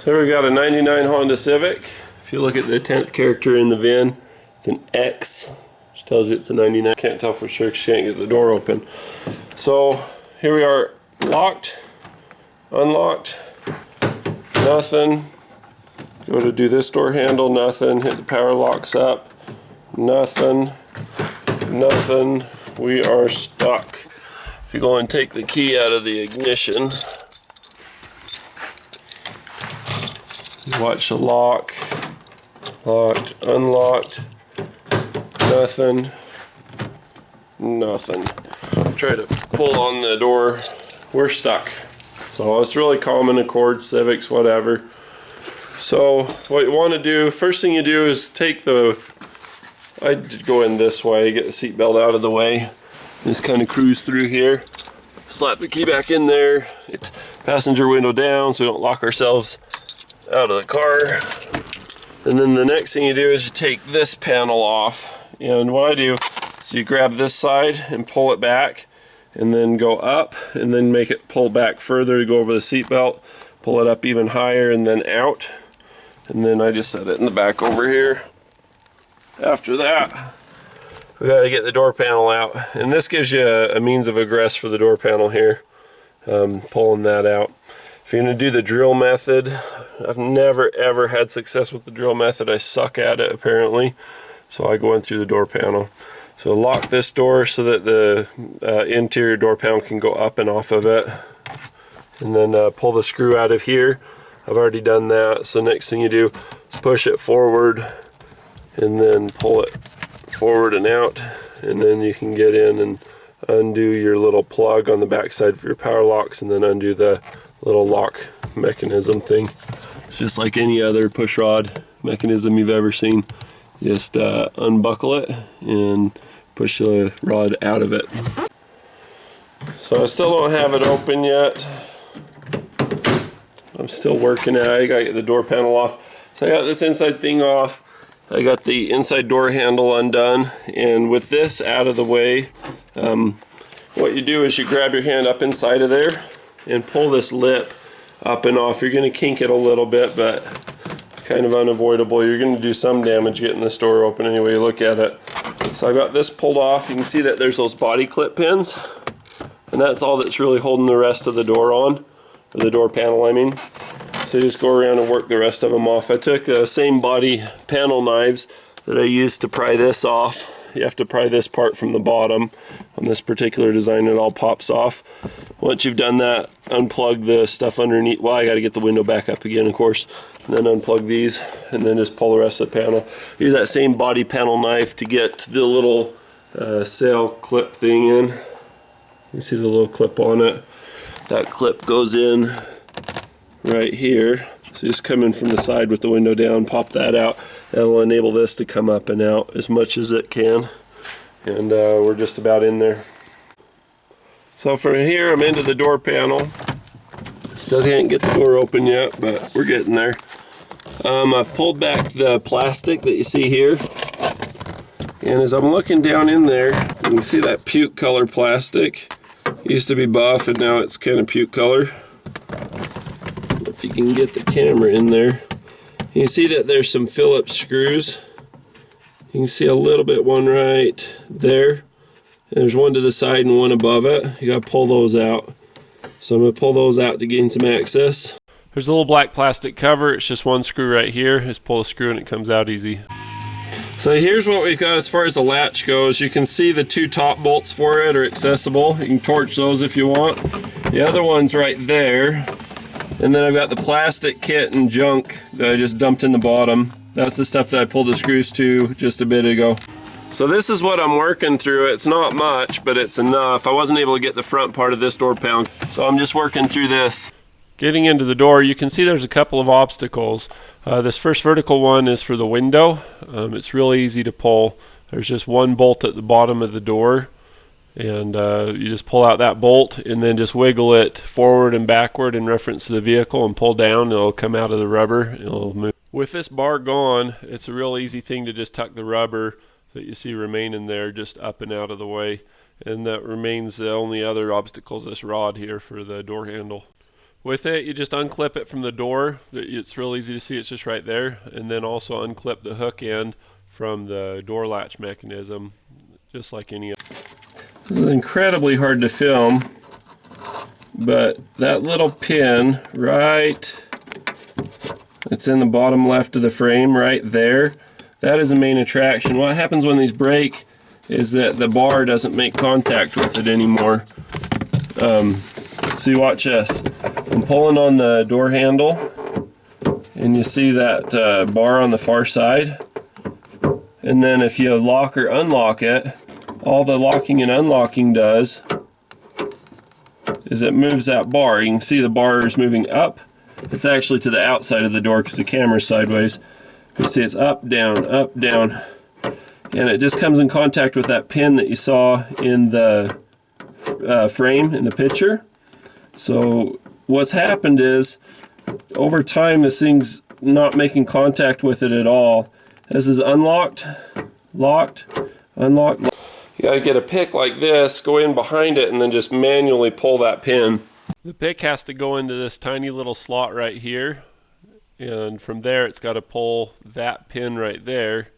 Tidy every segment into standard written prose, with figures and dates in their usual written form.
So we got a 99 Honda Civic. If you look at the 10th character in the VIN, it's an X, which tells you it's a 99. Can't tell for sure because you can't get the door open. So here we are, locked, unlocked, nothing. Go to do this door handle, nothing. Hit the power locks up, nothing, nothing. We are stuck. If you go and take the key out of the ignition, watch the lock, locked, unlocked, nothing, nothing. Try to pull on the door, we're stuck. So it's really common, Accord, Civics, whatever. So what you want to do, first thing you do is take the, I'd go in this way, get the seatbelt out of the way, just kind of cruise through here, slap the key back in there, get passenger window down so we don't lock ourselves out of the car. And then the next thing you do is you take this panel off, and what I do is you grab this side and pull it back and then go up and then make it pull back further to go over the seat belt, pull it up even higher and then out, and then I just set it in the back over here. After that we got to get the door panel out, and this gives you a means of egress for the door panel here, pulling that out. If you're going to do the drill method, I've never ever had success with the drill method. I suck at it apparently, so I go in through the door panel. So lock this door so that the interior door panel can go up and off of it, and then pull the screw out of here. I've already done that. So next thing you do is push it forward and then pull it forward and out, and then you can get in and undo your little plug on the back side for your power locks, and then undo the little lock mechanism thing. It's just like any other push rod mechanism you've ever seen. Just unbuckle it and push the rod out of it. So I still don't have it open yet. I'm still working at it. I gotta get the door panel off. So I got this inside thing off. I got the inside door handle undone, and with this out of the way, what you do is you grab your hand up inside of there and pull this lip up and off. You're going to kink it a little bit, but it's kind of unavoidable. You're going to do some damage getting this door open anyway you look at it. So I got this pulled off. You can see that there's those body clip pins, and that's all that's really holding the rest of the door on, or the door panel I mean. So you just go around and work the rest of them off. I took the same body panel knives that I used to pry this off. You have to pry this part from the bottom. On this particular design, it all pops off. Once you've done that, unplug the stuff underneath. Well, I got to get the window back up again, of course. And then unplug these, and then just pull the rest of the panel. Use that same body panel knife to get the little sail clip thing in. You see the little clip on it. That clip goes in right here. So just come in from the side with the window down, pop that out. That will enable this to come up and out as much as it can. And we're just about in there. So from here I'm into the door panel. Still can't get the door open yet, but we're getting there. I've pulled back the plastic that you see here. And as I'm looking down in there, you can see that puke color plastic. It used to be buff and now it's kind of puke color. If you can get the camera in there, you can see that there's some Phillips screws. You can see a little bit, one right there, and there's one to the side and one above it. You got to pull those out. So I'm going to pull those out to gain some access. There's a little black plastic cover. It's just one screw right here. Just pull the screw and it comes out easy. So here's what we've got as far as the latch goes. You can see the two top bolts for it are accessible. You can torch those if you want. The other one's right there. And then I've got the plastic kit and junk that I just dumped in the bottom. That's the stuff that I pulled the screws to just a bit ago. So this is what I'm working through. It's not much, but it's enough. I wasn't able to get the front part of this door panel, so I'm just working through this. Getting into the door, you can see there's a couple of obstacles. This first vertical one is for the window. It's really easy to pull. There's just one bolt at the bottom of the door, and you just pull out that bolt and then just wiggle it forward and backward in reference to the vehicle and pull down. It'll come out of the rubber. It'll move. With this bar gone, it's a real easy thing to just tuck the rubber that you see remaining there just up and out of the way, and that remains the only other obstacle is this rod here for the door handle. With it, you just unclip it from the door. It's real easy to see, it's just right there. And then also unclip the hook end from the door latch mechanism, just like any other. This is incredibly hard to film, but that little pin right, it's in the bottom left of the frame right there, that is the main attraction. What happens when these break is that the bar doesn't make contact with it anymore. So you watch this. I'm pulling on the door handle, and you see that bar on the far side. And then if you lock or unlock it, all the locking and unlocking does is it moves that bar. You can see the bar is moving up. It's actually to the outside of the door because the camera's sideways. You see it's up, down, and it just comes in contact with that pin that you saw in the frame in the picture. So what's happened is, over time, this thing's not making contact with it at all. This is unlocked, locked, unlocked. You gotta get a pick like this, go in behind it, and then just manually pull that pin. The pick has to go into this tiny little slot right here, and from there it's got to pull that pin right there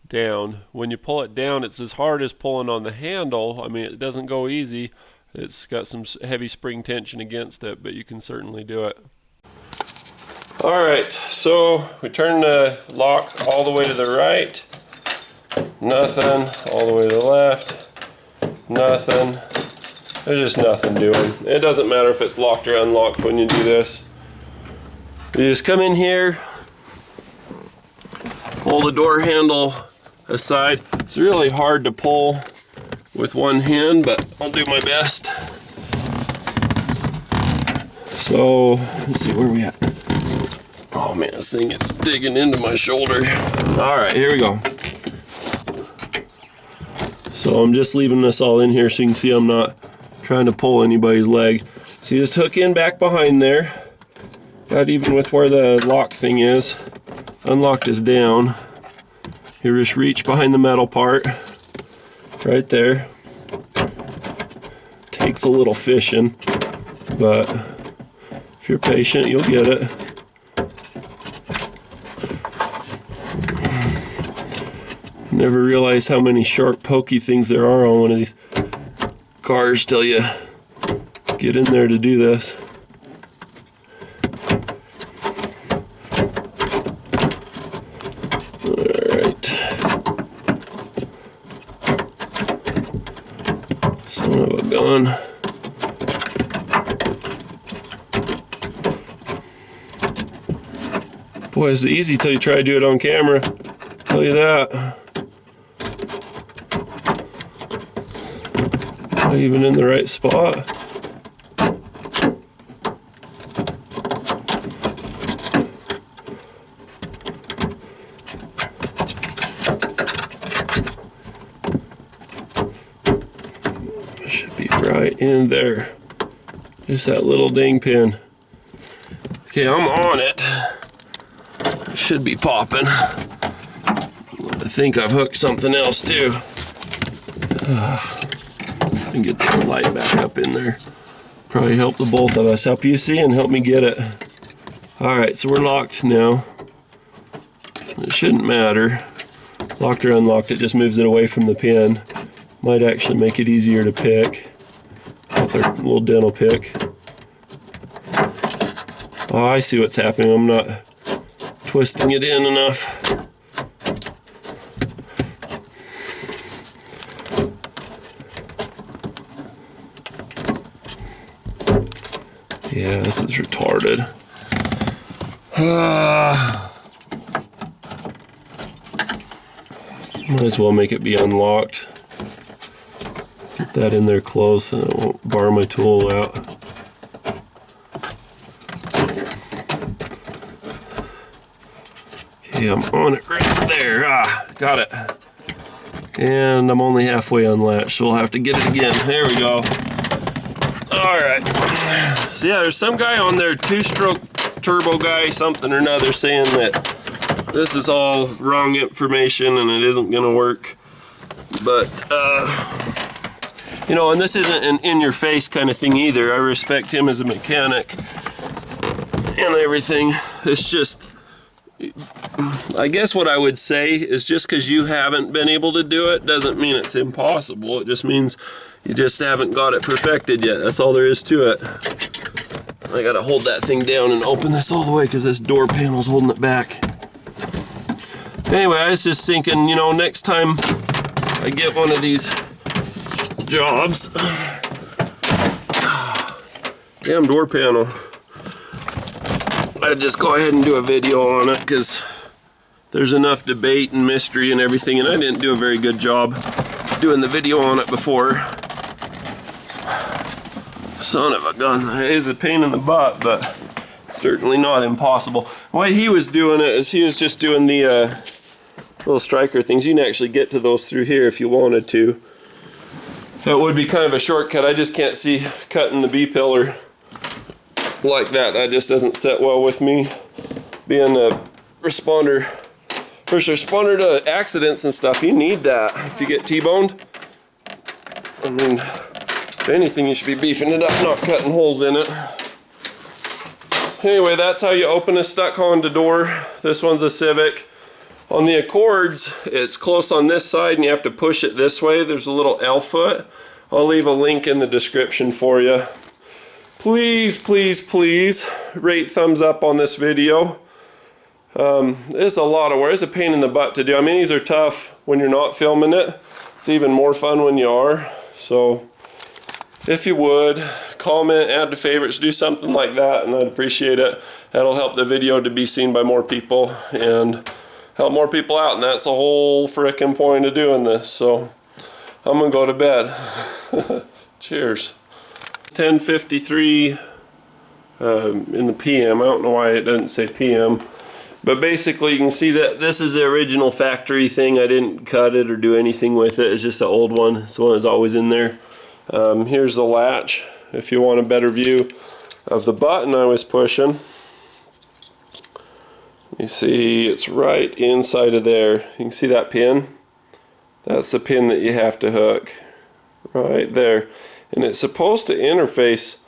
down. When you pull it down, it's as hard as pulling on the handle. I mean, it doesn't go easy. It's got some heavy spring tension against it, but you can certainly do it. Alright, so we turn the lock all the way to the right. Nothing. All the way to the left. Nothing. There's just nothing doing. It doesn't matter if it's locked or unlocked when you do this. You just come in here, pull the door handle aside. It's really hard to pull with one hand, but I'll do my best. So, let's see, where are we at? Oh man, this thing is digging into my shoulder. Alright, here we go. So I'm just leaving this all in here so you can see I'm not trying to pull anybody's leg. So you just hook in back behind there. Got even with where the lock thing is. Unlocked is down. You just reach behind the metal part. Right there. Takes a little fishing, but if you're patient, you'll get it. Never realize how many sharp, pokey things there are on one of these cars till you get in there to do this. Alright. Son of a gun. Boy, it's easy till you try to do it on camera. Tell you that. Not even in the right spot. Should be right in there. Just that little ding pin. Okay, I'm on it. It should be popping. I think I've hooked something else too. And get the light back up in there. Probably help the both of us. Help you see and help me get it. Alright, so we're locked now. It shouldn't matter. Locked or unlocked, it just moves it away from the pin. Might actually make it easier to pick with our little dental pick. Oh, I see what's happening. I'm not twisting it in enough. Yeah, this is retarded. Might as well make it be unlocked. Get that in there close and it won't bar my tool out. Okay, I'm on it right there. Got it. And I'm only halfway unlatched, so we'll have to get it again. There we go. Alright. So yeah, there's some guy on there, two-stroke turbo guy, something or another, saying that this is all wrong information and it isn't gonna work. But you know, and this isn't an in-your-face kind of thing either. I respect him as a mechanic. and everything. It's just, I guess what I would say is just because you haven't been able to do it doesn't mean it's impossible. It just means you just haven't got it perfected yet. That's all there is to it. I gotta hold that thing down and open this all the way because this door panel's holding it back. Anyway, I was just thinking, you know, next time I get one of these jobs, damn door panel, I'd just go ahead and do a video on it because there's enough debate and mystery and everything, and I didn't do a very good job doing the video on it before. Son of a gun, it is a pain in the butt, but certainly not impossible. The way he was doing it is he was just doing the little striker things. You can actually get to those through here if you wanted to. That would be kind of a shortcut. I just can't see cutting the B-pillar like that. That just doesn't set well with me. Being a responder, first responder to accidents and stuff, you need that. If you get T-boned, I mean, if anything, you should be beefing it up, not cutting holes in it. Anyway, that's how you open a stuck Honda door. This one's a Civic. On the Accords, it's close on this side and you have to push it this way. There's a little L foot. I'll leave a link in the description for you. Please, please, please rate thumbs up on this video. It's a lot of work. It's a pain in the butt to do. I mean, these are tough when you're not filming it. It's even more fun when you are. So if you would, comment, add to favorites, do something like that, and I'd appreciate it. That'll help the video to be seen by more people and help more people out, and that's the whole frickin' point of doing this. So I'm gonna go to bed. Cheers. 10:53 in the PM. I don't know why it doesn't say PM, but basically you can see that this is the original factory thing. I didn't cut it or do anything with it. It's just an old one. It's the one that's always in there. Here's the latch if you want a better view of the button I was pushing. You see it's right inside of there. You can see that pin? That's the pin that you have to hook right there. And it's supposed to interface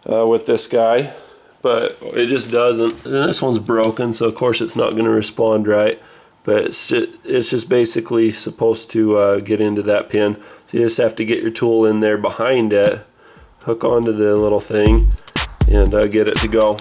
with this guy, but it just doesn't. And this one's broken, so of course it's not going to respond right. But it's just basically supposed to get into that pin. So you just have to get your tool in there behind it, hook onto the little thing, and get it to go.